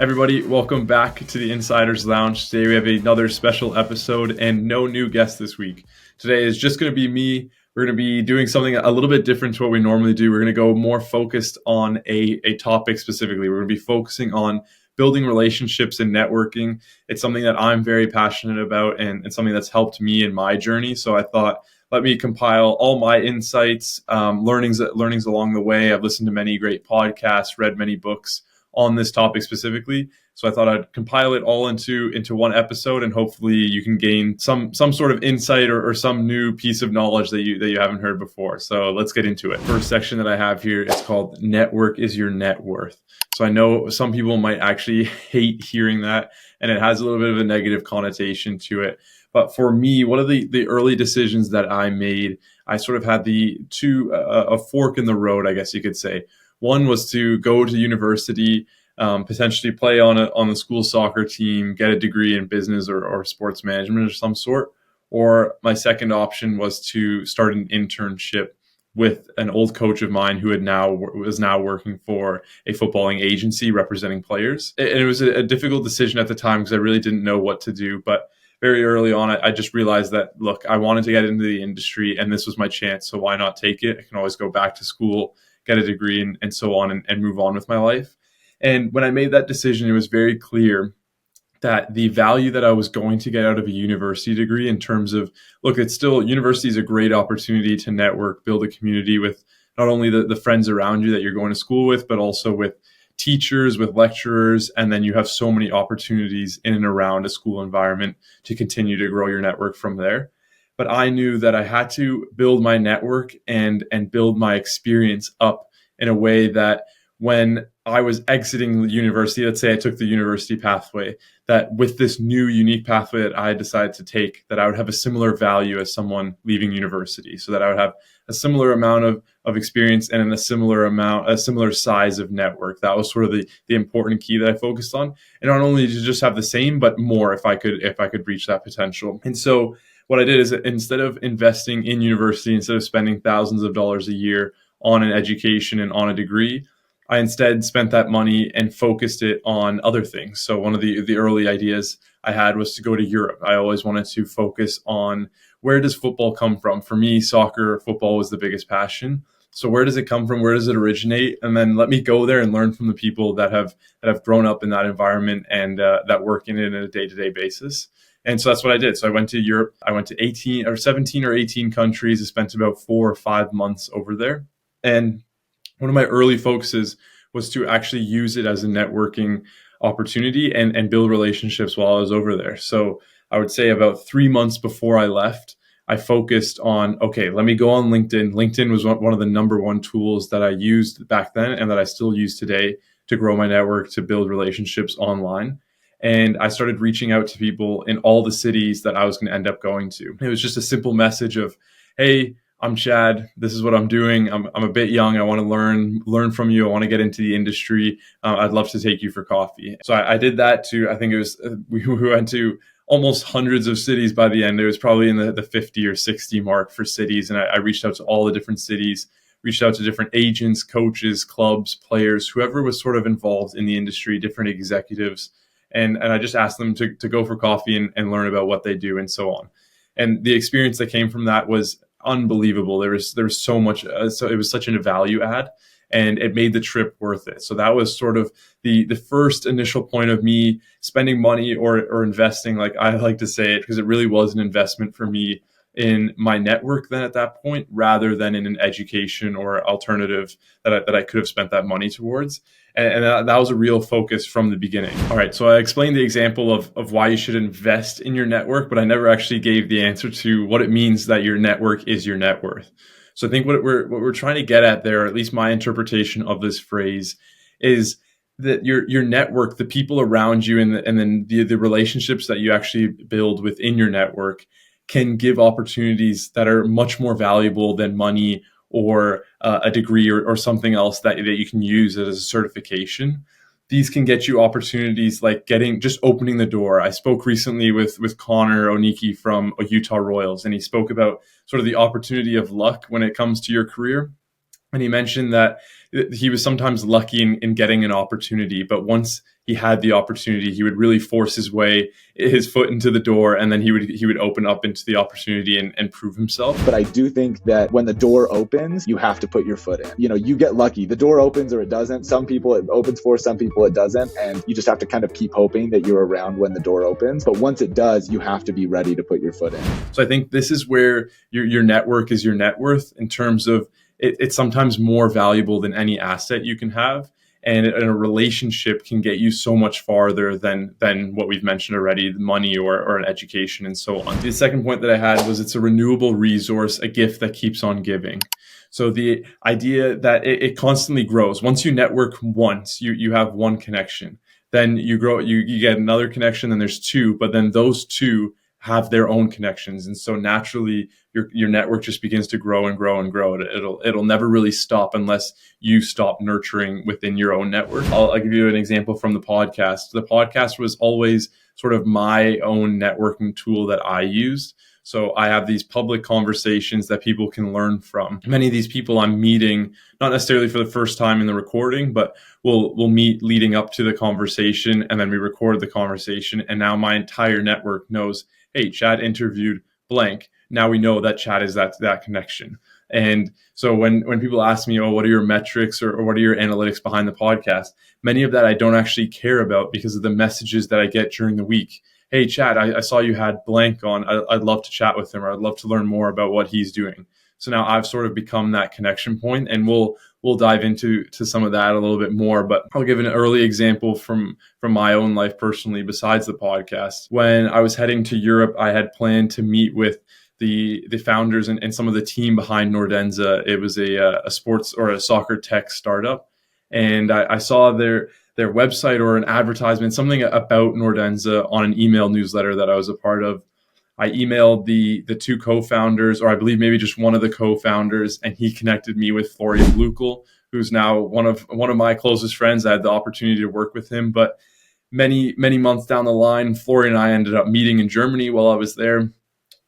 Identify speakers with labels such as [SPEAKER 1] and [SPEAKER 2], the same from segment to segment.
[SPEAKER 1] Everybody, welcome back to the Insiders Lounge. Today we have another special episode and no new guest this week. Today is just going to be me. We're going to be doing something a little bit different to what we normally do. We're going to go more focused on a topic specifically. We're going to be focusing on building relationships and networking. It's something that I'm very passionate about and something that's helped me in my journey. So I thought, let me compile all my insights, learnings along the way. I've listened to many great podcasts, read many books on this topic specifically. So I thought I'd compile it all into one episode, and hopefully you can gain some sort of insight or some new piece of knowledge that you haven't heard before. So let's get into it. First section that I have here is called Network is Your Net Worth. So I know some people might actually hate hearing that, and it has a little bit of a negative connotation to it. But for me, one of the early decisions that I made, I sort of had a fork in the road, I guess you could say. One was to go to university, potentially play on the school soccer team, get a degree in business or sports management of some sort. Or my second option was to start an internship with an old coach of mine who was now working for a footballing agency representing players. And it was a difficult decision at the time because I really didn't know what to do. But very early on, I just realized that, look, I wanted to get into the industry and this was my chance. So why not take it? I can always go back to school, get a degree and so on and move on with my life. And when I made that decision, it was very clear that the value that I was going to get out of a university degree in terms of, look, university is a great opportunity to network, build a community with not only the friends around you that you're going to school with, but also with teachers, with lecturers. And then you have so many opportunities in and around a school environment to continue to grow your network from there. But I knew that I had to build my network and build my experience up in a way that when I was exiting the university, let's say I took the university pathway, that with this new unique pathway that I decided to take, that I would have a similar value as someone leaving university, so that I would have a similar amount of experience and a similar size of network. That was sort of the important key that I focused on. And not only to just have the same, but more if I could reach that potential. And so what I did is, instead of investing in university, instead of spending thousands of dollars a year on an education and on a degree, I instead spent that money and focused it on other things. So one of the early ideas I had was to go to Europe. I always wanted to focus on, where does football come from? For me, football was the biggest passion. So where does it come from? Where does it originate? And then let me go there and learn from the people that have grown up in that environment and that work in it on a day-to-day basis. And so that's what I did. So I went to Europe. I went to 17 or 18 countries. I spent about 4 or 5 months over there. And one of my early focuses was to actually use it as a networking opportunity and build relationships while I was over there. So I would say about 3 months before I left, I focused on, okay, let me go on LinkedIn. LinkedIn was one of the number one tools that I used back then and that I still use today to grow my network, to build relationships online. And I started reaching out to people in all the cities that I was going to end up going to. It was just a simple message of, hey, I'm Chad. This is what I'm doing. I'm a bit young. I want to learn from you. I want to get into the industry. I'd love to take you for coffee. So I did that too. I think it was, we went to almost hundreds of cities by the end. It was probably in the 50 or 60 mark for cities. And I reached out to all the different cities, reached out to different agents, coaches, clubs, players, whoever was sort of involved in the industry, different executives. And I just asked them to go for coffee and learn about what they do and so on. And the experience that came from that was unbelievable. There was so much. So it was such a value add, and it made the trip worth it. So that was sort of the first initial point of me spending money or investing, like I like to say it, because it really was an investment for me in my network then at that point, rather than in an education or alternative that I could have spent that money towards. And that was a real focus from the beginning. All right, so I explained the example of why you should invest in your network, but I never actually gave the answer to what it means that your network is your net worth. So I think what we're trying to get at there, or at least my interpretation of this phrase, is that your network, the people around you, and then the relationships that you actually build within your network, can give opportunities that are much more valuable than money or a degree or something else that you can use as a certification. These can get you opportunities like just opening the door. I spoke recently with Connor Oniki from Utah Royals, and he spoke about sort of the opportunity of luck when it comes to your career. And he mentioned that he was sometimes lucky in getting an opportunity, but once he had the opportunity, he would really force his foot into the door, and then he would open up into the opportunity and prove himself.
[SPEAKER 2] But I do think that when the door opens, you have to put your foot in. You get lucky. The door opens or it doesn't. Some people it opens for, some people it doesn't. And you just have to kind of keep hoping that you're around when the door opens. But once it does, you have to be ready to put your foot in.
[SPEAKER 1] So I think this is where your network is your net worth, in terms of it's sometimes more valuable than any asset you can have. And a relationship can get you so much farther than what we've mentioned already, the money or an education and so on. The second point that I had was it's a renewable resource, a gift that keeps on giving. So the idea that it constantly grows. Once you network once, you have one connection. Then you grow, you get another connection, then there's two, but then those two have their own connections. And so naturally your network just begins to grow and grow and grow. It'll never really stop unless you stop nurturing within your own network. I'll give you an example from the podcast. The podcast was always sort of my own networking tool that I used. So I have these public conversations that people can learn from. Many of these people I'm meeting, not necessarily for the first time in the recording, but we'll meet leading up to the conversation, and then we record the conversation. And now my entire network knows, hey, Chad interviewed blank. Now we know that Chad is that connection. And so when people ask me, oh, what are your metrics or what are your analytics behind the podcast? Many of that I don't actually care about because of the messages that I get during the week. Hey, Chad, I saw you had blank on. I'd love to chat with him, or I'd love to learn more about what he's doing. So now I've sort of become that connection point, and we'll dive into some of that a little bit more. But I'll give an early example from my own life personally, besides the podcast. When I was heading to Europe, I had planned to meet with the founders and some of the team behind Nordenza. It was a sports or a soccer tech startup, and I saw their website or an advertisement, something about Nordenza on an email newsletter that I was a part of. I emailed the two co-founders, or I believe maybe just one of the co-founders, and he connected me with Florian Blukel, who's now one of my closest friends. I had the opportunity to work with him, but many months down the line, Florian and I ended up meeting in Germany while I was there.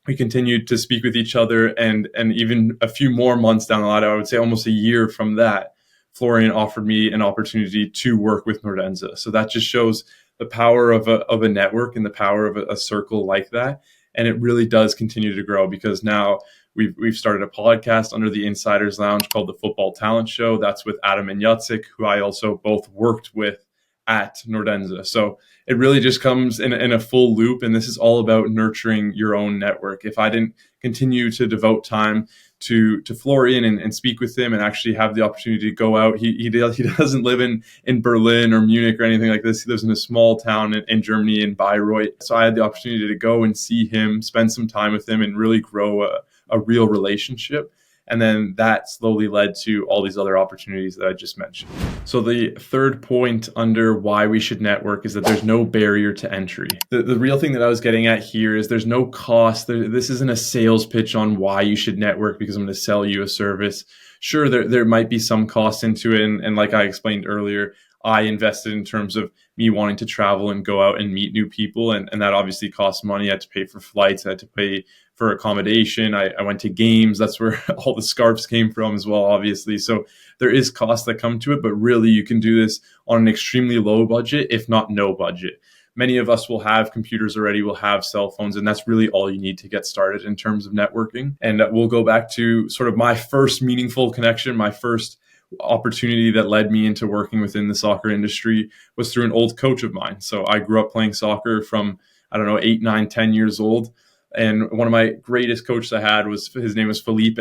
[SPEAKER 1] We continued to speak with each other, and even a few more months down the line, I would say almost a year from that, Florian offered me an opportunity to work with Nordenza. So that just shows the power of a network and the power of a circle like that. And it really does continue to grow, because now we've started a podcast under the Insiders Lounge called the Football Talent Show. That's with Adam and Yatzik, who I also both worked with at Nordenza. So it really just comes in a full loop. And this is all about nurturing your own network. If I didn't continue to devote time to Florian and speak with him and actually have the opportunity to go out, he doesn't live in Berlin or Munich or anything like this. He lives in a small town in Germany, in Bayreuth. So I had the opportunity to go and see him, spend some time with him, and really grow a real relationship. And then that slowly led to all these other opportunities that I just mentioned. So the third point under why we should network is that there's no barrier to entry. The real thing that I was getting at here is there's no cost. This isn't a sales pitch on why you should network because I'm going to sell you a service. Sure, there might be some cost into it. And like I explained earlier, I invested in terms of me wanting to travel and go out and meet new people. And that obviously costs money. I had to pay for flights. I had to pay for accommodation. I went to games. That's where all the scarves came from as well, obviously. So there is costs that come to it, but really you can do this on an extremely low budget, if not no budget. Many of us will have computers already, will have cell phones, and that's really all you need to get started in terms of networking. And we'll go back to sort of my first meaningful connection, my first opportunity that led me into working within the soccer industry was through an old coach of mine. So I grew up playing soccer from, 8, 9, 10 years old. And one of my greatest coaches I had his name was Felipe.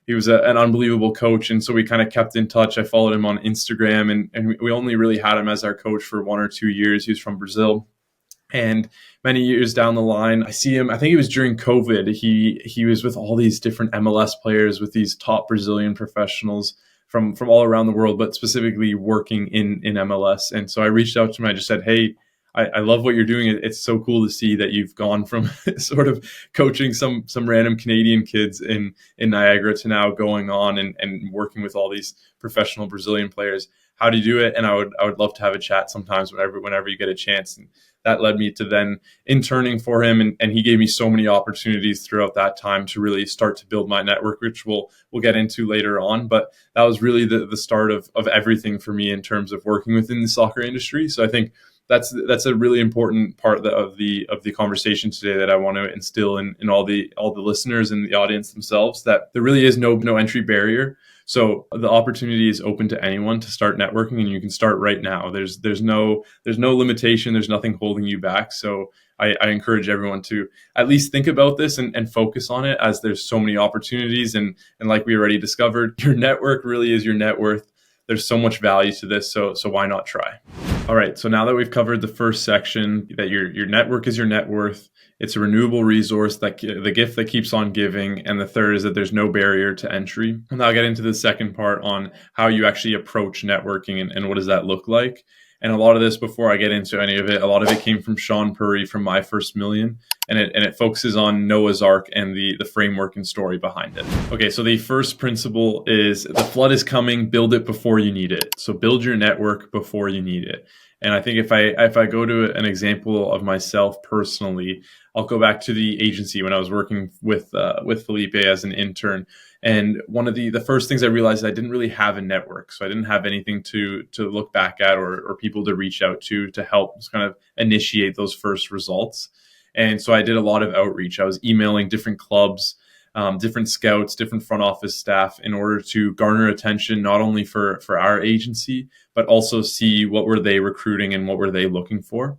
[SPEAKER 1] He was an unbelievable coach. And so we kind of kept in touch. I followed him on Instagram, and we only really had him as our coach for 1 or 2 years. He was from Brazil. And many years down the line, I see him, I think it was during COVID. He was with all these different MLS players, with these top Brazilian professionals from all around the world, but specifically working in MLS. And so I reached out to him. I just said, hey, I love what you're doing. It's so cool to see that you've gone from sort of coaching some random Canadian kids in Niagara to now going on and working with all these professional Brazilian players. how do you do it? And I would love to have a chat sometimes whenever you get a chance. And that led me to then interning for him, and he gave me so many opportunities throughout that time to really start to build my network, which we'll get into later on. But that was really the start of everything for me in terms of working within the soccer industry. So I think that's a really important part of the conversation today that I want to instill in all the listeners and the audience themselves, that there really is no entry barrier. So the opportunity is open to anyone to start networking, and you can start right now. There's no limitation. There's nothing holding you back. So I encourage everyone to at least think about this and focus on it, as there's so many opportunities. And like we already discovered, your network really is your net worth. There's so much value to this. So why not try? All right. So now that we've covered the first section, that your network is your net worth, it's a renewable resource, that the gift that keeps on giving. And the third is that there's no barrier to entry. And I'll get into the second part on how you actually approach networking and what does that look like. And a lot of this, before I get into any of it, a lot of it came from Shaan Puri from My First Million. And it focuses on Noah's Ark and the framework and story behind it. Okay, so the first principle is the flood is coming, build it before you need it. So build your network before you need it. And I think if I go to an example of myself personally, I'll go back to the agency when I was working with Felipe as an intern. And one of the first things I realized, I didn't really have a network. So I didn't have anything to look back at or people to reach out to help kind of initiate those first results. And so I did a lot of outreach. I was emailing different clubs, different scouts, different front office staff, in order to garner attention, not only for our agency, but also see what were they recruiting and what were they looking for.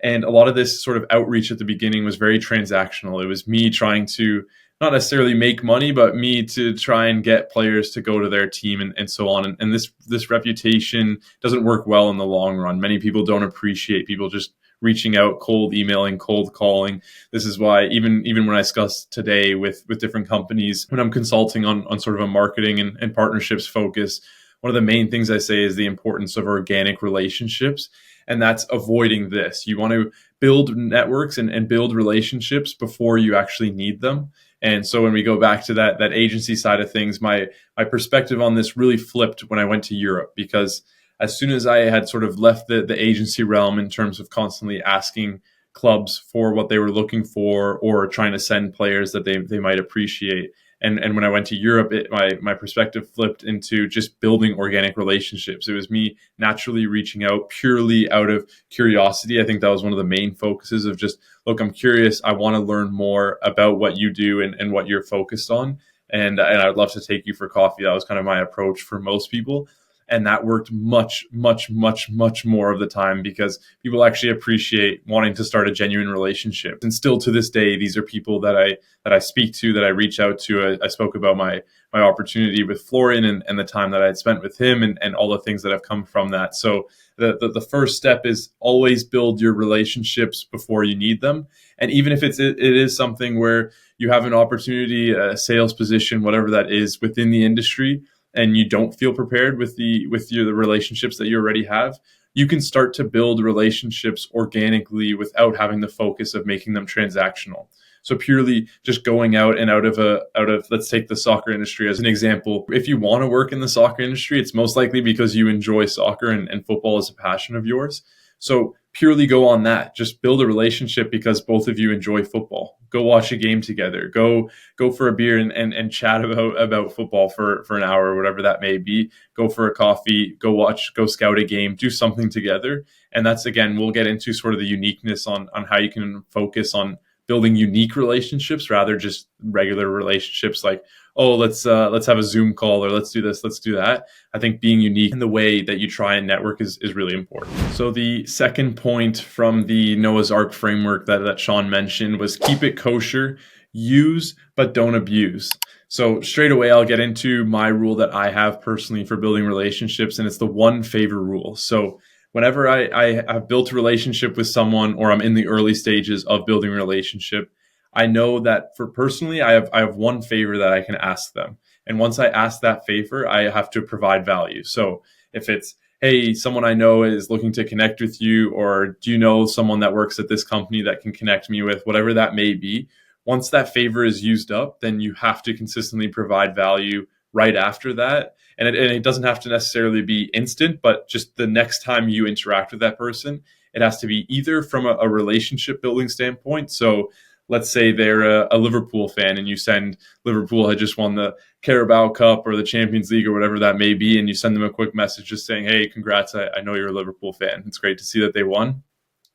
[SPEAKER 1] And a lot of this sort of outreach at the beginning was very transactional. It was me trying to not necessarily make money, but me to try and get players to go to their team and so on. And this reputation doesn't work well in the long run. Many people don't appreciate people just reaching out, cold emailing, cold calling. This is why even when I discuss today with different companies, when I'm consulting on sort of a marketing and partnerships focus, one of the main things I say is the importance of organic relationships. And that's avoiding this. You want to build networks and build relationships before you actually need them. And so when we go back to that agency side of things, my perspective on this really flipped when I went to Europe, because as soon as I had sort of left the agency realm in terms of constantly asking clubs for what they were looking for or trying to send players that they might appreciate, and when I went to Europe, my perspective flipped into just building organic relationships. It was me naturally reaching out purely out of curiosity. I think that was one of the main focuses of just, look, I'm curious. I want to learn more about what you do and what you're focused on. And I'd love to take you for coffee. That was kind of my approach for most people. And that worked much, much, much, much more of the time, because people actually appreciate wanting to start a genuine relationship. And still to this day, these are people that I speak to, that I reach out to. I spoke about my opportunity with Florian and the time that I had spent with him and all the things that have come from that. So the first step is always build your relationships before you need them. And even if it is something where you have an opportunity, a sales position, whatever that is within the industry, and you don't feel prepared with the relationships that you already have, you can start to build relationships organically without having the focus of making them transactional. So purely just going out of let's take the soccer industry as an example. If you want to work in the soccer industry, it's most likely because you enjoy soccer and football is a passion of yours. So purely go on that. Just build a relationship because both of you enjoy football. Go watch a game together. Go for a beer and chat about football for an hour or whatever that may be. Go for a coffee. Go scout a game. Do something together. And that's, again, we'll get into sort of the uniqueness on how you can focus on building unique relationships rather just regular relationships like, oh, let's have a Zoom call, or let's do this, let's do that. I think being unique in the way that you try and network is really important. So the second point from the Noah's Ark framework that Shaan mentioned was keep it kosher, use but don't abuse. So straight away, I'll get into my rule that I have personally for building relationships, and it's the one favor rule. So whenever I have built a relationship with someone, or I'm in the early stages of building a relationship, I know that for personally, I have one favor that I can ask them. And once I ask that favor, I have to provide value. So if it's, hey, someone I know is looking to connect with you, or do you know someone that works at this company that can connect me with, whatever that may be, once that favor is used up, then you have to consistently provide value right after that. And it doesn't have to necessarily be instant, but just the next time you interact with that person, it has to be either from a relationship building standpoint. So let's say they're a Liverpool fan and you send Liverpool had just won the Carabao Cup or the Champions League or whatever that may be, and you send them a quick message just saying, hey, congrats, I know you're a Liverpool fan. It's great to see that they won.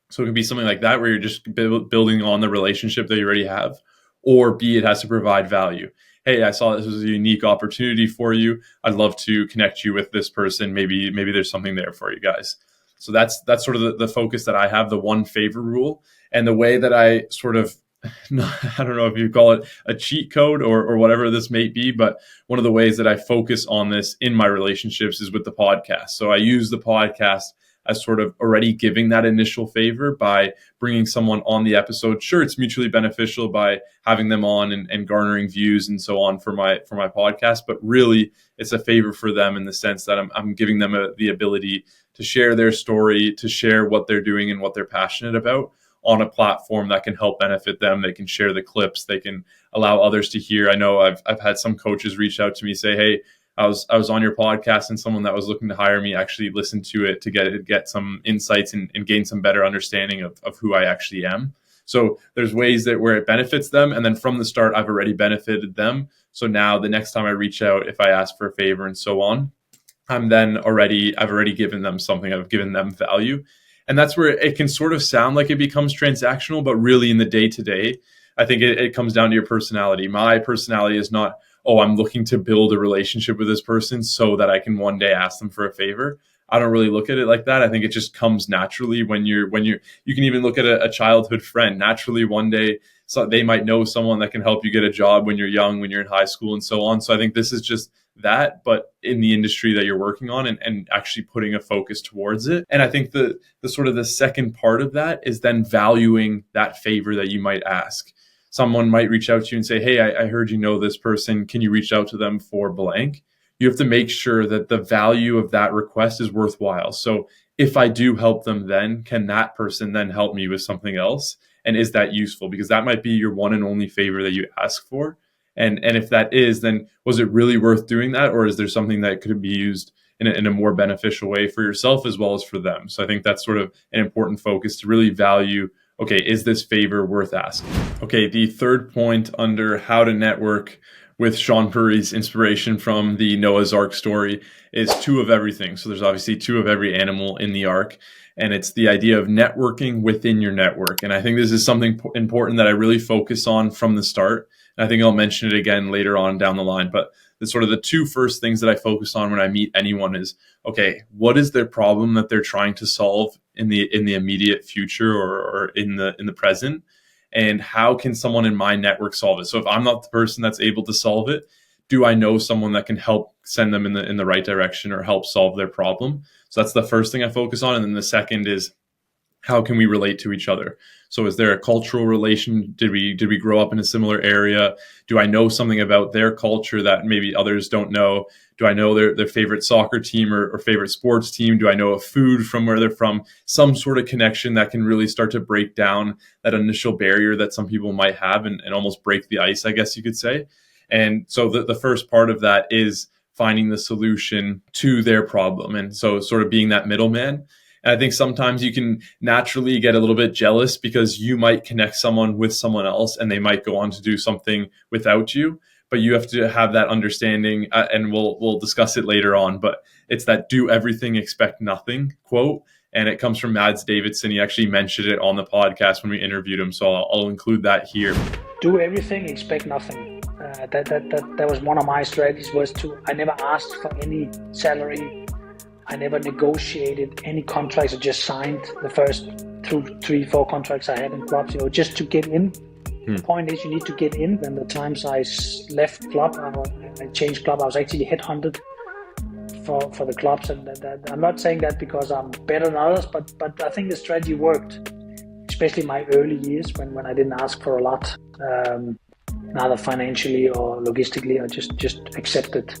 [SPEAKER 1] So it can be something like that where you're just building on the relationship that you already have. Or B, it has to provide value. Hey, I saw this was a unique opportunity for you. I'd love to connect you with this person. Maybe there's something there for you guys. So that's sort of the focus that I have, the one favor rule. And the way that I sort of, I don't know if you call it a cheat code or whatever this may be, but one of the ways that I focus on this in my relationships is with the podcast. So I use the podcast as sort of already giving that initial favor by bringing someone on the episode. Sure, it's mutually beneficial by having them on and garnering views and so on for my podcast, but really it's a favor for them in the sense that I'm giving them the ability to share their story, to share what they're doing and what they're passionate about on a platform that can help benefit them. They can share the clips. They can allow others to hear. I know I've had some coaches reach out to me, say, hey, I was on your podcast and someone that was looking to hire me actually listened to it to get some insights and gain some better understanding of who I actually am. So there's ways that where it benefits them. And then from the start, I've already benefited them. So now the next time I reach out, if I ask for a favor and so on, I've already given them something. I've given them value. And that's where it can sort of sound like it becomes transactional, but really in the day-to-day, I think it comes down to your personality. My personality is not, oh, I'm looking to build a relationship with this person so that I can one day ask them for a favor. I don't really look at it like that. I think it just comes naturally when you can even look at a childhood friend. Naturally, one day, so they might know someone that can help you get a job when you're young, when you're in high school and so on. So I think this is just that, but in the industry that you're working on and actually putting a focus towards it. And I think the sort of the second part of that is then valuing that favor that you might ask. Someone might reach out to you and say, hey, I heard you know this person. Can you reach out to them for blank? You have to make sure that the value of that request is worthwhile. So if I do help them, then can that person then help me with something else? And is that useful? Because that might be your one and only favor that you ask for. And if that is, then was it really worth doing that? Or is there something that could be used in a more beneficial way for yourself as well as for them? So I think that's sort of an important focus to really value, okay, is this favor worth asking? Okay, the third point under how to network with Shaan Puri's inspiration from the Noah's Ark story is two of everything. So there's obviously two of every animal in the ark. And it's the idea of networking within your network. And I think this is something important that I really focus on from the start. And I think I'll mention it again later on down the line. But the sort of the two first things that I focus on when I meet anyone is, okay, what is their problem that they're trying to solve in the immediate future or in the present? And how can someone in my network solve it? So if I'm not the person that's able to solve it, do I know someone that can help send them in the right direction or help solve their problem? So that's the first thing I focus on. And then the second is, how can we relate to each other? So is there a cultural relation? Did we grow up in a similar area? Do I know something about their culture that maybe others don't know? Do I know their favorite soccer team or favorite sports team? Do I know a food from where they're from? Some sort of connection that can really start to break down that initial barrier that some people might have and almost break the ice, I guess you could say. And so the first part of that is finding the solution to their problem. And so sort of being that middleman. And I think sometimes you can naturally get a little bit jealous because you might connect someone with someone else and they might go on to do something without you. But you have to have that understanding, and we'll discuss it later on. But it's that do everything, expect nothing quote. And it comes from Mads Davidsen. He actually mentioned it on the podcast when we interviewed him. So I'll include that here.
[SPEAKER 3] Do everything, expect nothing. That was one of my strategies, I never asked for any salary. I never negotiated any contracts. I just signed the first 3-4 contracts I had in clubs, just to get in. The point is you need to get in. And the times I left club, I changed club, I was actually headhunted for the clubs. And I'm not saying that because I'm better than others, but I think the strategy worked, especially my early years when I didn't ask for a lot, neither financially or logistically. I just accepted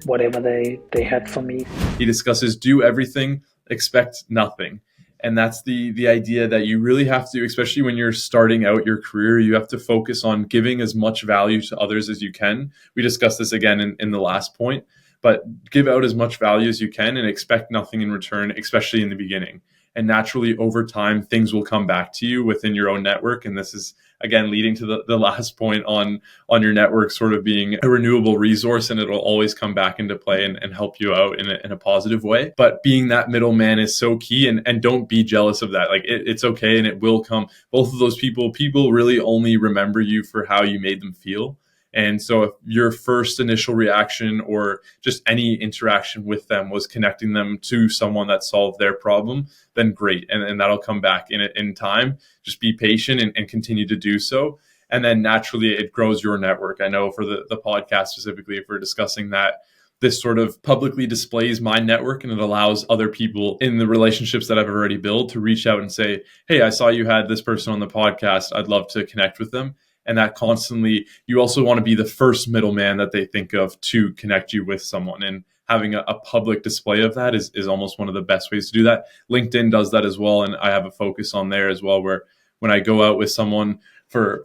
[SPEAKER 3] whatever they had for me.
[SPEAKER 1] He discusses do everything, expect nothing. And that's the idea that you really have to, especially when you're starting out your career, you have to focus on giving as much value to others as you can. We discussed this again in the last point, but give out as much value as you can and expect nothing in return, especially in the beginning. And naturally, over time, things will come back to you within your own network. And this is, again, leading to the last point on your network sort of being a renewable resource, and it'll always come back into play and help you out in a positive way. But being that middleman is so key, and don't be jealous of that. Like it's okay, and it will come. Both of those people really only remember you for how you made them feel. And so if your first initial reaction or just any interaction with them was connecting them to someone that solved their problem, then great. And that'll come back in time. Just be patient and continue to do so. And then naturally it grows your network. I know for the podcast specifically, if we're discussing that, this sort of publicly displays my network, and it allows other people in the relationships that I've already built to reach out and say, hey, I saw you had this person on the podcast. I'd love to connect with them. And that constantly, you also want to be the first middleman that they think of to connect you with someone. And having a public display of that is almost one of the best ways to do that. LinkedIn does that as well. And I have a focus on there as well, where when I go out with someone for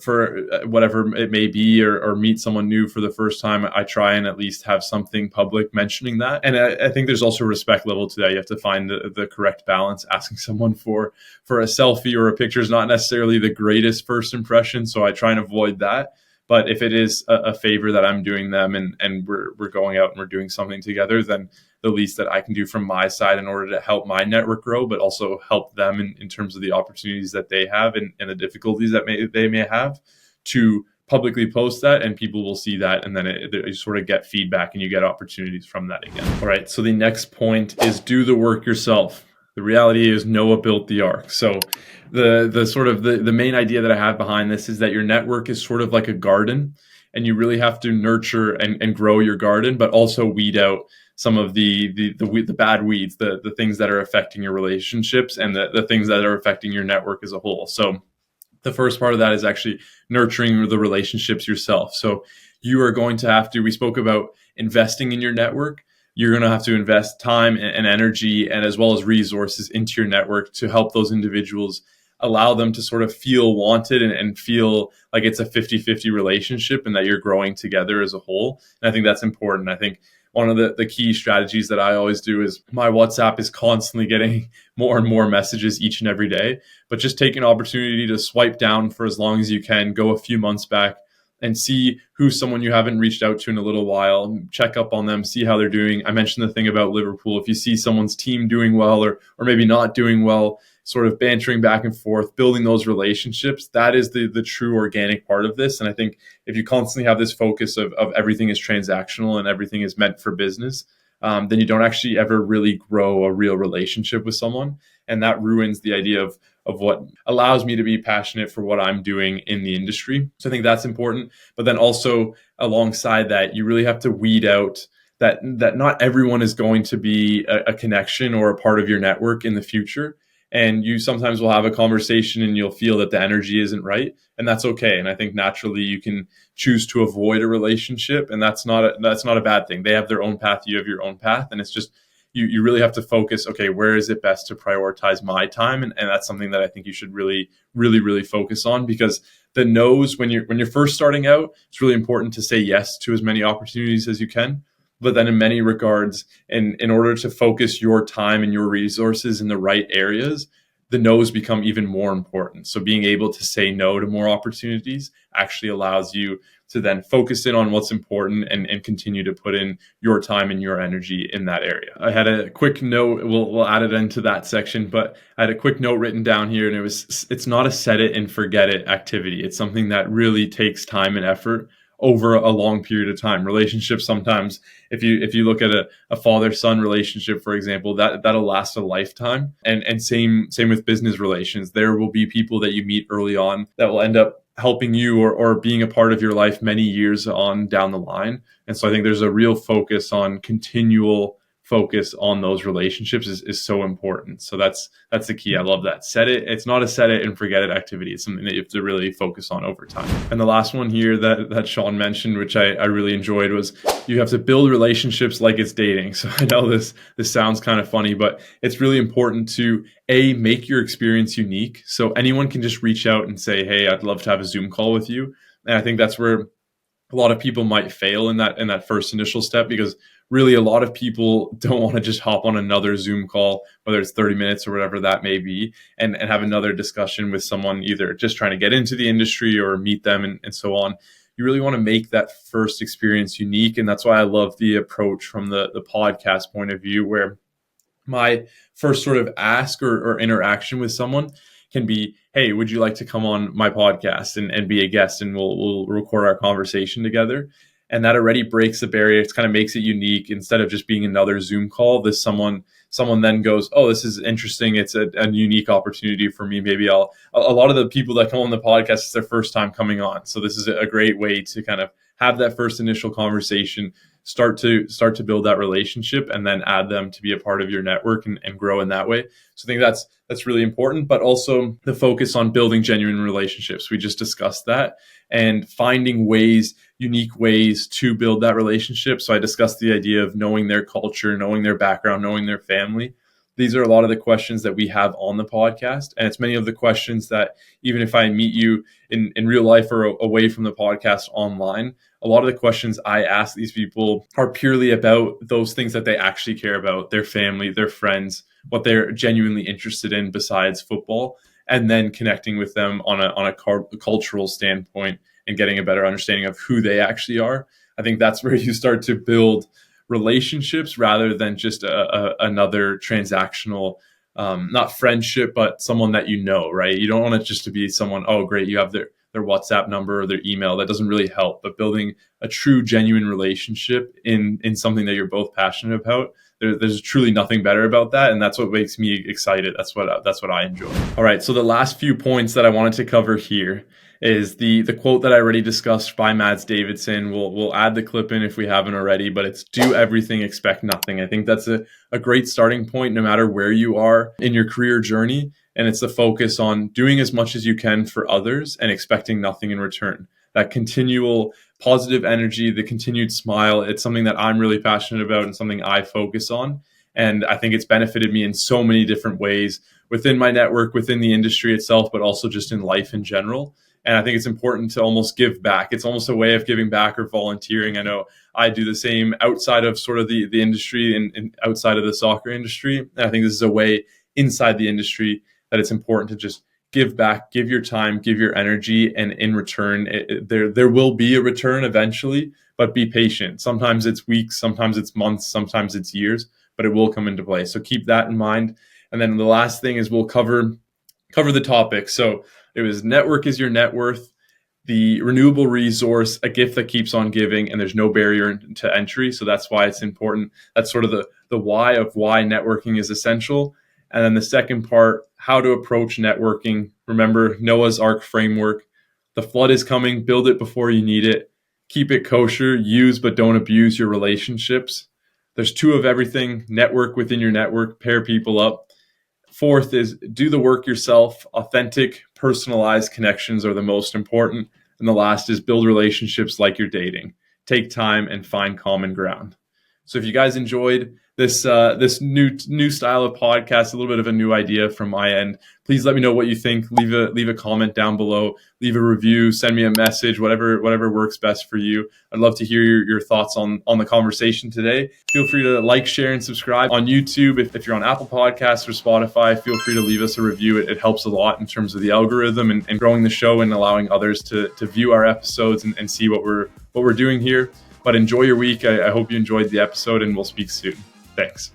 [SPEAKER 1] whatever it may be, or meet someone new for the first time, I try and at least have something public mentioning that. And I think there's also a respect level to that. You have to find the correct balance. Asking someone for a selfie or a picture is not necessarily the greatest first impression. So I try and avoid that. But if it is a favor that I'm doing them and we're going out and we're doing something together, then the least that I can do from my side in order to help my network grow, but also help them in terms of the opportunities that they have and the difficulties that they may have, to publicly post that, and people will see that, and then you sort of get feedback and you get opportunities from that again. All right, so the next point is do the work yourself. The reality is Noah built the ark. So the sort of the main idea that I have behind this is that your network is sort of like a garden, and you really have to nurture and grow your garden, but also weed out some of the bad weeds, the things that are affecting your relationships and the things that are affecting your network as a whole. So the first part of that is actually nurturing the relationships yourself. So you are going to have to, we spoke about investing in your network. You're going to have to invest time and energy, and as well as resources into your network to help those individuals, allow them to sort of feel wanted and feel like it's a 50-50 relationship and that you're growing together as a whole. And I think that's important. I think one of the key strategies that I always do is my WhatsApp is constantly getting more and more messages each and every day, but just take an opportunity to swipe down for as long as you can, go a few months back and see who's someone you haven't reached out to in a little while, check up on them, see how they're doing. I mentioned the thing about Liverpool. If you see someone's team doing well or maybe not doing well, sort of bantering back and forth, building those relationships, that is the true organic part of this. And I think if you constantly have this focus of everything is transactional and everything is meant for business, then you don't actually ever really grow a real relationship with someone. And that ruins the idea of what allows me to be passionate for what I'm doing in the industry. So I think that's important. But then also alongside that, you really have to weed out that not everyone is going to be a connection or a part of your network in the future. And you sometimes will have a conversation and you'll feel that the energy isn't right, and that's okay. And I think naturally you can choose to avoid a relationship, and that's not a bad thing. They have their own path, you have your own path, and it's just you really have to focus, okay, where is it best to prioritize my time? And that's something that I think you should really, really, really focus on, because the no's, when you're first starting out, it's really important to say yes to as many opportunities as you can. But then in many regards, in order to focus your time and your resources in the right areas, the no's become even more important. So being able to say no to more opportunities actually allows you to then focus in on what's important and continue to put in your time and your energy in that area. I had a quick note, we'll add it into that section, but I had a quick note written down here, and it's not a set it and forget it activity. It's something that really takes time and effort over a long period of time. Relationships, sometimes if you look at a father-son relationship, for example, that'll last a lifetime. And same with business relations. There will be people that you meet early on that will end up helping you or being a part of your life many years on down the line. And so I think there's a real focus on continual focus on those relationships is so important. So that's the key. I love that. Set it. It's not a set it and forget it activity. It's something that you have to really focus on over time. And the last one here that Shaan mentioned, which I really enjoyed, was you have to build relationships like it's dating. So I know this sounds kind of funny, but it's really important to make your experience unique. So anyone can just reach out and say, hey, I'd love to have a Zoom call with you. And I think that's where a lot of people might fail in that first initial step, because really a lot of people don't want to just hop on another Zoom call, whether it's 30 minutes or whatever that may be, and have another discussion with someone either just trying to get into the industry or meet them and so on. You really want to make that first experience unique. And that's why I love the approach from the podcast point of view, where my first sort of ask or interaction with someone can be, hey, would you like to come on my podcast and be a guest, and we'll record our conversation together. And that already breaks the barrier. It kind of makes it unique. Instead of just being another Zoom call, someone then goes, oh, this is interesting. It's a unique opportunity for me. Maybe a lot of the people that come on the podcast, it's their first time coming on. So this is a great way to kind of have that first initial conversation, start to build that relationship, and then add them to be a part of your network and grow in that way. So I think that's really important, but also the focus on building genuine relationships. We just discussed that, and finding unique ways to build that relationship. So I discussed the idea of knowing their culture, knowing their background, knowing their family. These are a lot of the questions that we have on the podcast. And it's many of the questions that even if I meet you in real life or away from the podcast online, a lot of the questions I ask these people are purely about those things that they actually care about, their family, their friends, what they're genuinely interested in besides football, and then connecting with them on a cultural standpoint and getting a better understanding of who they actually are. I think that's where you start to build relationships rather than just another transactional, not friendship, but someone that you know, right? You don't want it just to be someone, oh, great, you have their WhatsApp number or their email. That doesn't really help. But building a true, genuine relationship in something that you're both passionate about, there's truly nothing better about that. And that's what makes me excited. That's what I enjoy. All right. So the last few points that I wanted to cover here is the quote that I already discussed by Mads Davidsen. We'll add the clip in if we haven't already, but it's do everything, expect nothing. I think that's a great starting point no matter where you are in your career journey. And it's the focus on doing as much as you can for others and expecting nothing in return. That continual positive energy, the continued smile, it's something that I'm really passionate about and something I focus on. And I think it's benefited me in so many different ways within my network, within the industry itself, but also just in life in general. And I think it's important to almost give back. It's almost a way of giving back or volunteering. I know I do the same outside of sort of the industry and outside of the soccer industry. And I think this is a way inside the industry that it's important to just give back, give your time, give your energy. And in return, there will be a return eventually, but be patient. Sometimes it's weeks, sometimes it's months, sometimes it's years, but it will come into play. So keep that in mind. And then the last thing is we'll cover the topic. So it was network is your net worth, the renewable resource, a gift that keeps on giving, and there's no barrier to entry. So that's why it's important. That's sort of the why of why networking is essential. And then the second part, how to approach networking. Remember Noah's Ark framework. The flood is coming. Build it before you need it. Keep it kosher. Use but don't abuse your relationships. There's two of everything. Network within your network. Pair people up. Fourth is do the work yourself. Authentic, personalized connections are the most important. And the last is build relationships like you're dating. Take time and find common ground. So if you guys enjoyed this new style of podcast, a little bit of a new idea from my end, please let me know what you think. Leave a comment down below, leave a review, send me a message, whatever works best for you. I'd love to hear your thoughts on the conversation today. Feel free to like, share, and subscribe on YouTube. If you're on Apple Podcasts or Spotify, feel free to leave us a review. It helps a lot in terms of the algorithm and growing the show and allowing others to view our episodes and see what we're doing here. But enjoy your week. I hope you enjoyed the episode, and we'll speak soon. Thanks.